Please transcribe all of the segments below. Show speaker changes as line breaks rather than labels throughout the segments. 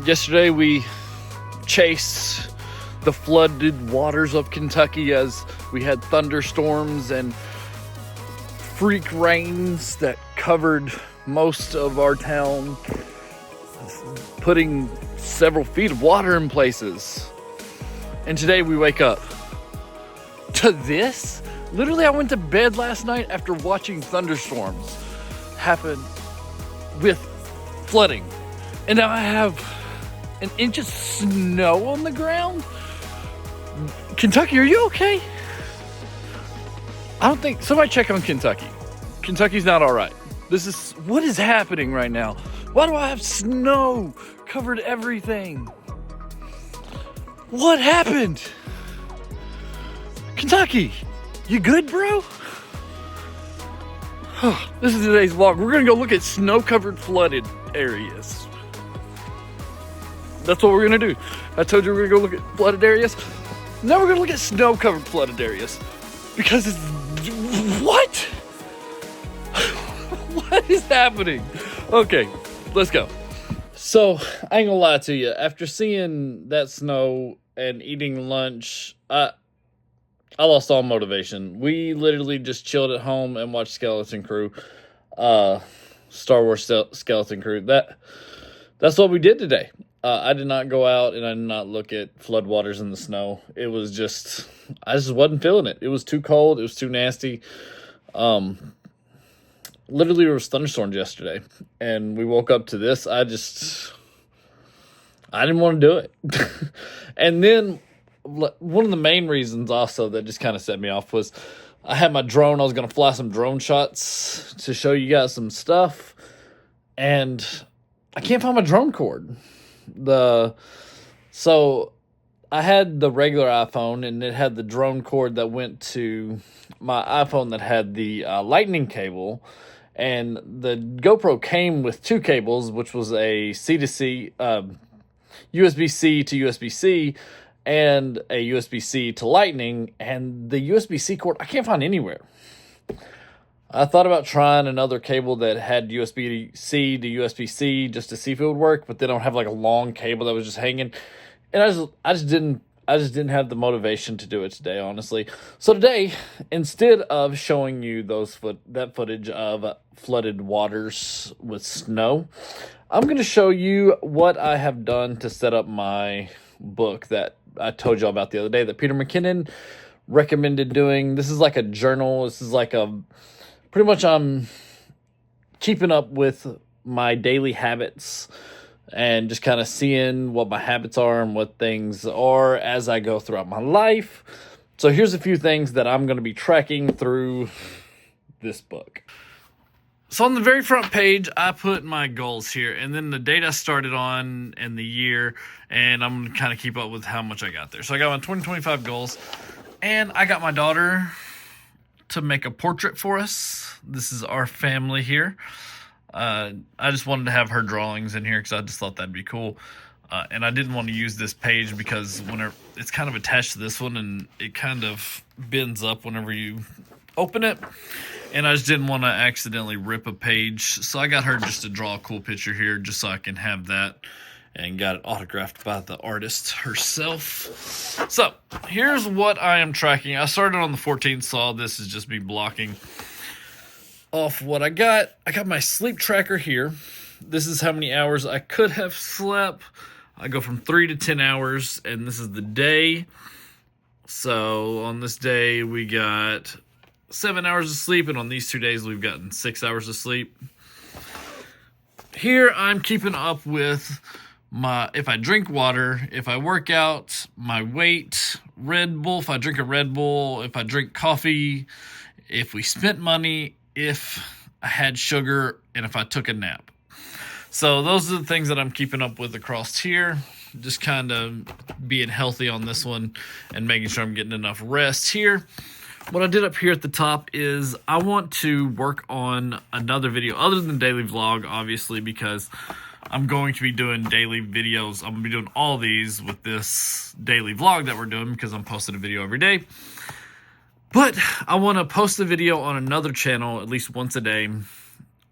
Yesterday we chased the flooded waters of Kentucky as we had thunderstorms and freak rains that covered most of our town, putting several feet of water in places. And today we wake up to this. Literally, I went to bed last night after watching thunderstorms happen with flooding. And now I have an inch of snow on the ground. Kentucky, are you okay? I don't think, somebody check on Kentucky. Kentucky's not all right. What is happening right now? Why do I have snow covered everything? What happened? Kentucky, you good, bro? This is today's vlog. We're gonna go look at snow-covered flooded areas. That's what we're gonna do. I told you we're gonna go look at flooded areas. Now we're gonna look at snow-covered flooded areas. Because it's, what? What is happening? Okay, let's go. So, I ain't gonna lie to you. After seeing that snow and eating lunch, I lost all motivation. We literally just chilled at home and watched Skeleton Crew. Star Wars Skeleton Crew. That's what we did today. I did not go out and I did not look at floodwaters in the snow. It was just, I just wasn't feeling it. It was too cold. It was too nasty. Literally, there was thunderstorms yesterday, and we woke up to this. I didn't want to do it. And then one of the main reasons also that just kind of set me off was I had my drone. I was going to fly some drone shots to show you guys some stuff, and I can't find my drone cord. So I had the regular iPhone, and it had the drone cord that went to my iPhone that had the lightning cable, and the GoPro came with two cables, which was a C-to-C, USB-C to USB-C, and a USB-C to lightning, and the USB-C cord I can't find anywhere. I thought about trying another cable that had USB-C to USB-C just to see if it would work, but they don't have like a long cable that was just hanging, and I just didn't have the motivation to do it today, honestly. So today, instead of showing you that footage of flooded waters with snow, I'm going to show you what I have done to set up my book that I told you about the other day that Peter Mckinnon recommended doing. This is like a journal. This is like pretty much I'm keeping up with my daily habits and just kind of seeing what my habits are and what things are as I go throughout my life. So here's a few things that I'm going to be tracking through this book. So on the very front page, I put my goals here, and then the date I started on and the year, and I'm going to kind of keep up with how much I got there. So I got my 2025 goals, and I got my daughter to make a portrait for us. This is our family here. I just wanted to have her drawings in here because I just thought that'd be cool. And I didn't want to use this page because whenever it's kind of attached to this one and it kind of bends up whenever you open it. And I just didn't want to accidentally rip a page. So I got her just to draw a cool picture here just so I can have that, and got it autographed by the artist herself. So here's what I am tracking. I started on the 14th, so all this is just me blocking off what I got. I got my sleep tracker here. This is how many hours I could have slept. I go from 3 to 10 hours, and this is the day. So on this day, we got 7 hours of sleep, and on these 2 days, we've gotten 6 hours of sleep. Here, I'm keeping up with if I drink water, if I work out, my weight, Red Bull, if I drink a Red Bull, if I drink coffee, if we spent money, if I had sugar, and if I took a nap. So those are the things that I'm keeping up with across here. Just kind of being healthy on this one and making sure I'm getting enough rest here. What I did up here at the top is I want to work on another video other than daily vlog, obviously, because I'm going to be doing daily videos. I'm going to be doing all these with this daily vlog that we're doing because I'm posting a video every day. But I want to post a video on another channel at least once a day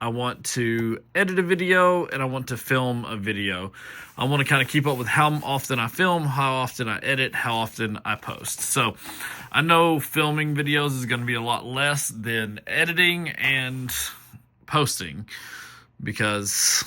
I want to edit a video, and I want to film a video. I want to kind of keep up with how often I film, how often I edit, how often I post. So I know filming videos is going to be a lot less than editing and posting, because,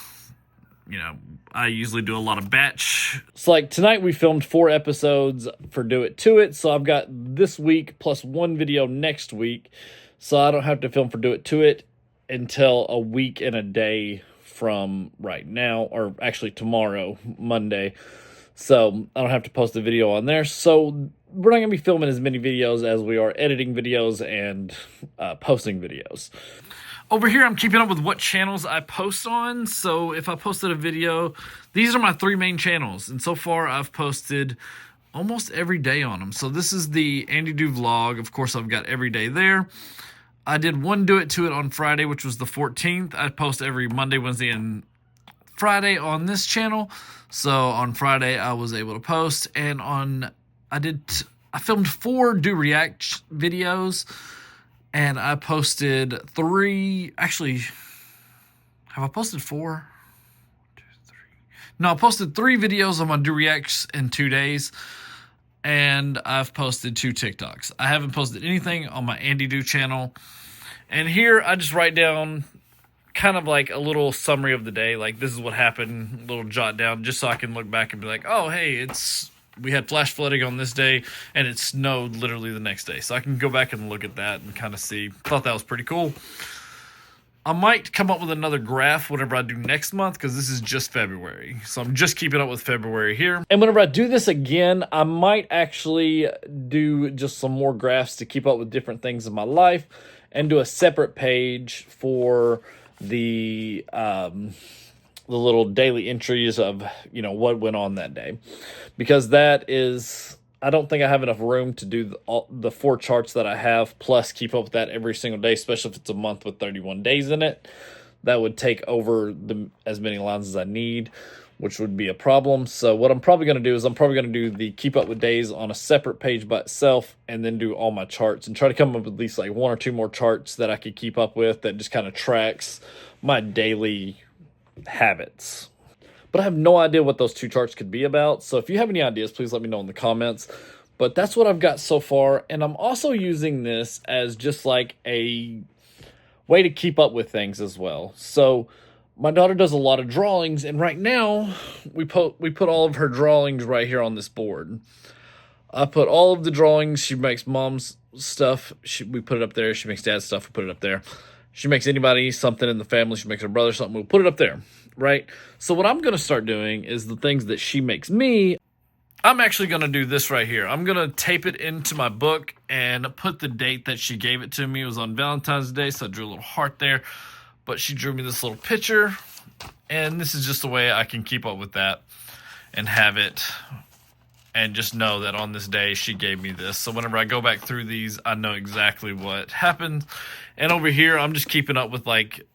you know, I usually do a lot of batch. So like tonight we filmed 4 episodes for Do It To It. So I've got this week plus 1 video next week. So I don't have to film for Do It To It until a week and a day from right now, or actually tomorrow, Monday. So I don't have to post a video on there. So we're not going to be filming as many videos as we are editing videos and posting videos. Over here, I'm keeping up with what channels I post on. So if I posted a video, these are my 3 main channels. And so far, I've posted almost every day on them. So this is the Andy Do Vlog. Of course, I've got every day there. I did one Do It To It on Friday, which was the 14th. I post every Monday, Wednesday, and Friday on this channel. So on Friday, I was able to post. And I filmed 4 Do React videos. And I posted 3, actually, have I posted 4? 1, 2, 3. No, I posted 3 videos on my Do Reacts in 2 days. And I've posted 2 TikToks. I haven't posted anything on my Andy Do channel. And here I just write down kind of like a little summary of the day. Like, this is what happened, a little jot down, just so I can look back and be like, oh, hey, we had flash flooding on this day, and it snowed literally the next day. So I can go back and look at that and kind of see. Thought that was pretty cool. I might come up with another graph whenever I do next month, because this is just February. So I'm just keeping up with February here. And whenever I do this again, I might actually do just some more graphs to keep up with different things in my life, and do a separate page for the little daily entries of, you know, what went on that day. Because that is, I don't think I have enough room to do the 4 charts that I have, plus keep up with that every single day, especially if it's a month with 31 days in it. That would take over as many lines as I need, which would be a problem. So what I'm probably going to do is I'm probably going to do the keep up with days on a separate page by itself, and then do all my charts and try to come up with at least like 1 or 2 more charts that I could keep up with that just kind of tracks my daily habits. But I have no idea what those 2 charts could be about. So if you have any ideas, please let me know in the comments. But that's what I've got so far. And I'm also using this as just like a way to keep up with things as well. So my daughter does a lot of drawings. And right now, we put all of her drawings right here on this board. I put all of the drawings. She makes mom's stuff. We put it up there. She makes dad's stuff. We put it up there. She makes anybody something in the family. She makes her brother something. We'll put it up there, right? So what I'm going to start doing is the things that she makes me, I'm actually going to do this right here. I'm going to tape it into my book and put the date that she gave it to me. It was on Valentine's Day, so I drew a little heart there. But she drew me this little picture, and this is just a way I can keep up with that and have it and just know that on this day she gave me this. So whenever I go back through these, I know exactly what happened. And over here, I'm just keeping up with like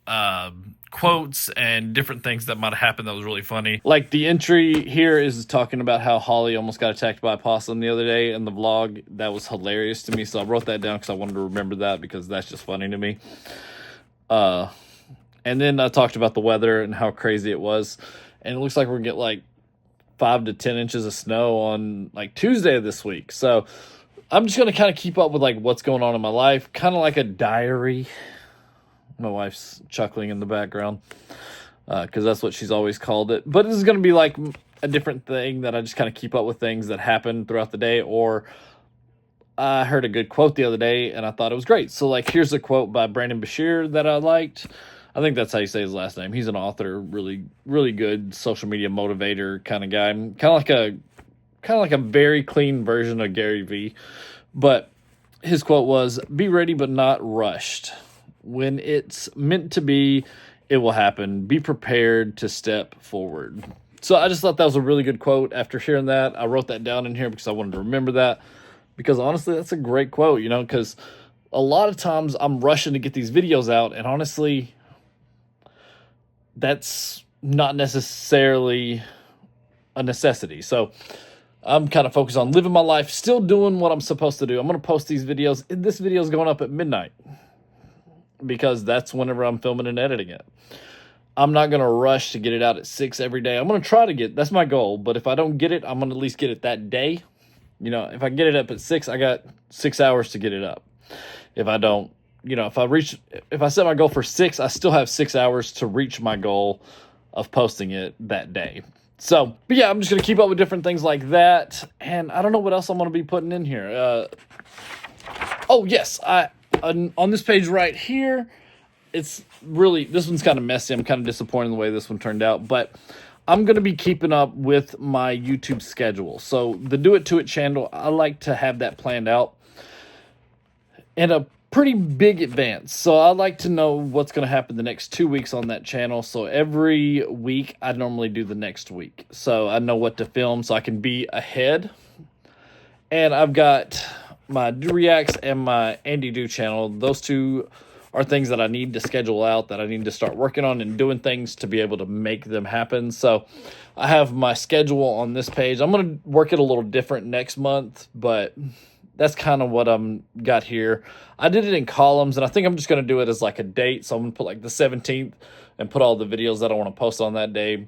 quotes and different things that might have happened that was really funny. Like the entry here is talking about how Holly almost got attacked by a possum the other day in the vlog. That was hilarious to me. So I wrote that down because I wanted to remember that, because that's just funny to me. And then I talked about the weather and how crazy it was. And it looks like we're going to get like 5 to 10 inches of snow on like Tuesday of this week. So I'm just going to kind of keep up with like what's going on in my life, kind of like a diary. My wife's chuckling in the background because that's what she's always called it. But this is going to be like a different thing that I just kind of keep up with things that happen throughout the day. Or I heard a good quote the other day and I thought it was great. So like, here's a quote by Brandon Bashir that I liked. I think that's how you say his last name. He's an author, really, really good social media motivator kind of guy. Kind of like a very clean version of Gary Vee. But his quote was, "Be ready but not rushed. When it's meant to be, it will happen. Be prepared to step forward." So I just thought that was a really good quote. After hearing that, I wrote that down in here because I wanted to remember that. Because honestly, that's a great quote, you know, because a lot of times I'm rushing to get these videos out, and honestly, that's not necessarily a necessity. So I'm kind of focused on living my life, still doing what I'm supposed to do. I'm going to post these videos. This video is going up at midnight. because that's whenever I'm filming and editing it. I'm not going to rush to get it out at 6 every day. I'm going to try to get, that's my goal. But if I don't get it, I'm going to at least get it that day. You know, if I get it up at 6, I got 6 hours to get it up. If I don't, you know, if I set my goal for 6, I still have 6 hours to reach my goal of posting it that day. So, but yeah, I'm just going to keep up with different things like that. And I don't know what else I'm going to be putting in here. Oh, yes. On this page right here, it's really, this one's kind of messy. I'm kind of disappointed in the way this one turned out, but I'm going to be keeping up with my YouTube schedule. So the Do It To It channel, I like to have that planned out in a pretty big advance. So I like to know what's going to happen the next 2 weeks on that channel. So every week I normally do the next week. So I know what to film so I can be ahead. And I've got my Do Reacts and my Andy Do channel. Those two are things that I need to schedule out, that I need to start working on and doing things to be able to make them happen. So I have my schedule on this page. I'm going to work it a little different next month, but that's kind of what I'm got here. I did it in columns, and I think I'm just going to do it as like a date. So I'm going to put like the 17th and put all the videos that I want to post on that day.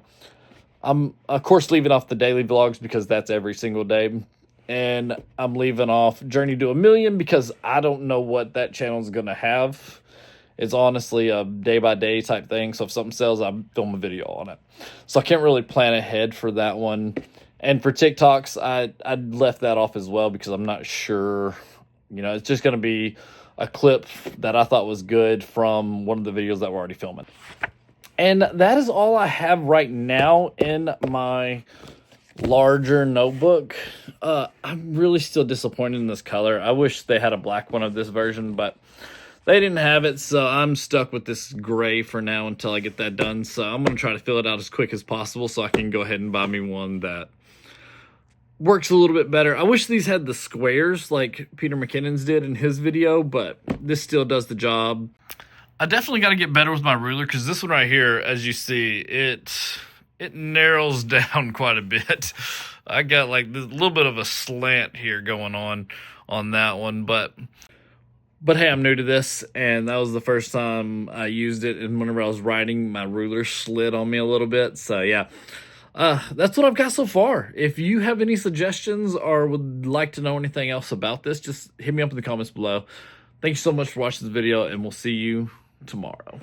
I'm, of course, leaving off the daily vlogs because that's every single day. And I'm leaving off Journey to a Million because I don't know what that channel is going to have. It's honestly a day-by-day type thing. So if something sells, I film a video on it. So I can't really plan ahead for that one. And for TikToks, I left that off as well because I'm not sure. You know, it's just going to be a clip that I thought was good from one of the videos that we're already filming. And that is all I have right now in my larger notebook. I'm really still disappointed in this color. I wish they had a black one of this version, but they didn't have it, so I'm stuck with this gray for now until I get that done. So I'm going to try to fill it out as quick as possible so I can go ahead and buy me one that works a little bit better. I wish these had the squares like Peter Mckinnon's did in his video, but this still does the job. I definitely got to get better with my ruler because this one right here, as you see, it narrows down quite a bit. I got like this little bit of a slant here going on that one, but hey, I'm new to this, and that was the first time I used it, and whenever I was writing, my ruler slid on me a little bit. So yeah, that's what I've got so far. If you have any suggestions or would like to know anything else about this, just hit me up in the comments below. Thank you so much for watching this video, and we'll see you tomorrow.